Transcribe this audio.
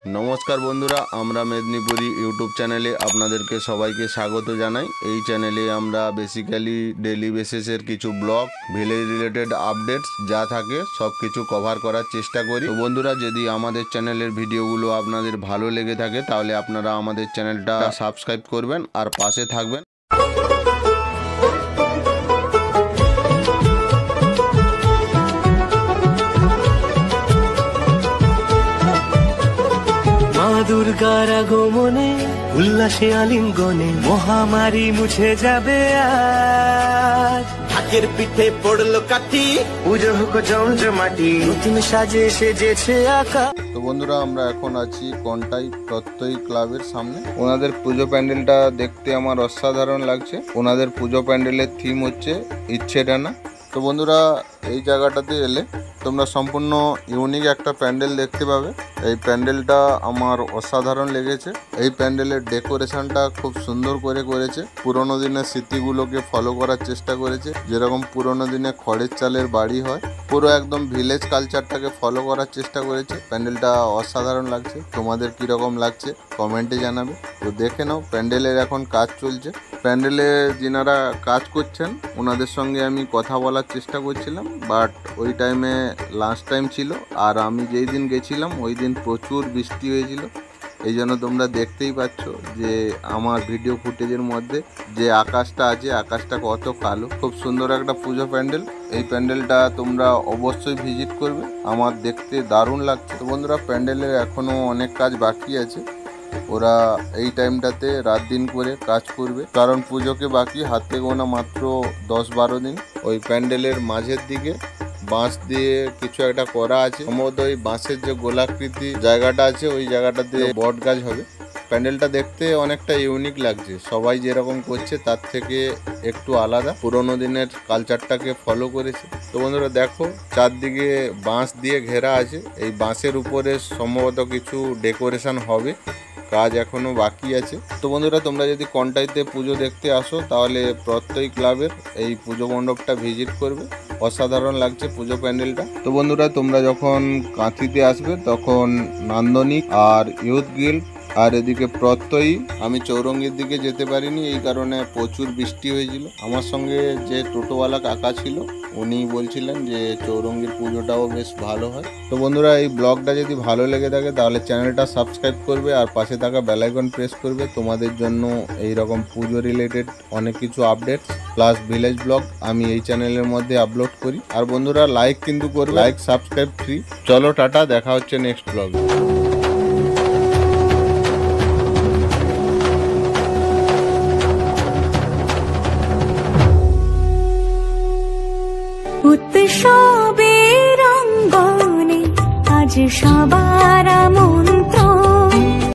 नमस्कार बंधुरा आमरा मेदिनीपुरी यूट्यूब चैनेले आपनादेरके सबाइके स्वागत जानाई। এই চ্যানেলে আমরা বেসিক্যালি ডেইলি বেসিসের কিছু ব্লগ ভিলেজ রিলেটেড আপডেটস যা থাকে সব কিছু কভার করার চেষ্টা করি। তো বন্ধুরা যদি আমাদের চ্যানেলের ভিডিওগুলো আপনাদের ভালো লেগে থাকে তাহলে আপনারা আমাদের চ্যানেলটা সাবস্ক্রাইব করবেন আর পাশে থাকবেন। দুর্গার আগমনে উল্লাসে আলিঙ্গনে মহামারী মুছে যাবে আজ। ঢাকের পিঠে পড়লো কাঠি, পুজো হোক জমজমাটি, নতুন সাজে সেজেছে আকাশ। তো বন্ধুরা আমরা এখন আছি কন্টাই প্রত্যয়ী ক্লাবের সামনে। ওনাদের পুজো প্যান্ডেলটা দেখতে আমার অসাধারণ লাগছে। ওনাদের পুজো প্যান্ডেলের থিম হচ্ছে ইচ্ছে ডানা। তো বন্ধুরা এই জায়গাটাতে এলে তোমরা সম্পূর্ণ ইউনিক একটা প্যান্ডেল দেখতে পাবে। এই প্যান্ডেলটা আমার অসাধারণ লেগেছে। এই প্যান্ডেলের ডেকোরেশনটা খুব সুন্দর করে করেছে। পুরোনো দিনের স্মৃতিগুলোকে ফলো করার চেষ্টা করেছে। যেরকম পুরোনো দিনে খড়ের চালের বাড়ি হয়, পুরো একদম ভিলেজ কালচারটাকে ফলো করার চেষ্টা করেছে। প্যান্ডেলটা অসাধারণ লাগছে। তোমাদের কীরকম লাগছে কমেন্টে জানাবে। তো দেখে নাও, প্যান্ডেলের এখন কাজ চলছে। প্যান্ডেলে যিনারা কাজ করছেন ওনাদের সঙ্গে আমি কথা বলার চেষ্টা করছিলাম, বাট ওই টাইমে লাঞ্চ টাইম ছিল আর আমি যেই দিন গেছিলাম ওই দিন প্রচুর বৃষ্টি হয়েছিল। এই জন্য তোমরা দেখতেই পাচ্ছ যে আমার ভিডিও ফুটেজের মধ্যে যে আকাশটা আছে, আকাশটা কত কালো। খুব সুন্দর একটা পুজো প্যান্ডেল। এই প্যান্ডেলটা তোমরা অবশ্যই ভিজিট করবে, আমার দেখতে দারুণ লাগছে। তো বন্ধুরা প্যান্ডেলের এখনও অনেক কাজ বাকি আছে। ওরা এই টাইমটাতে রাত দিন করে কাজ করবে, কারণ পুজোকে বাকি হাতে গোনা মাত্র 10-12 দিন। ওই প্যান্ডেলের মাঝের দিকে বাঁশ দিয়ে কিছু একটা করা আছে। সম্ভবত ওই বাঁশের যে গোলাকৃতি জায়গাটা আছে ওই জায়গাটাতে বট গাছ হবে। প্যান্ডেলটা দেখতে অনেকটা ইউনিক লাগছে। সবাই যেরকম করছে তার থেকে একটু আলাদা, পুরোনো দিনের কালচারটাকে ফলো করেছে। তো বন্ধুরা দেখো চারদিকে বাঁশ দিয়ে ঘেরা আছে। এই বাঁশের উপরে সম্ভবত কিছু ডেকোরেশন হবে, কাজ এখনো বাকি আছে। তো বন্ধুরা তোমরা যদি কন্টাইতে পুজো দেখতে আসো তাহলে প্রত্যয়ী ক্লাবের এই পুজো মণ্ডপটা ভিজিট করবে। অসাধারণ লাগছে পুজো প্যান্ডেলটা। তো বন্ধুরা তোমরা যখন কাঁথিতে আসবে তখন নান্দনিক আর ইউথ গিল্ড আর এদিকে প্রত্যয়ী, আমি চৌরঙ্গীর দিকে যেতে পারিনি এই কারণে প্রচুর বৃষ্টি হয়েছিল। আমার সঙ্গে যে টোটোওয়ালা কাকা ছিল উনি বলছিলেন যে চৌরঙ্গীর পুজোটাও বেশ ভালো হয়। তো বন্ধুরা এই ব্লগটা যদি ভালো লেগে থাকে তাহলে চ্যানেলটা সাবস্ক্রাইব করবে আর পাশে থাকা বেল আইকন প্রেস করবে। তোমাদের জন্য এই রকম পুজো রিলেটেড অনেক কিছু আপডেটস প্লাস ভিলেজ ব্লগ আমি এই চ্যানেলের মধ্যে আপলোড করি। আর বন্ধুরা লাইক কিন্তু করবে, লাইক সাবস্ক্রাইব ফ্রি। চলো টাটা, দেখা হচ্ছে নেক্সট ব্লগে। উৎসবের অঙ্গনে আজ সবার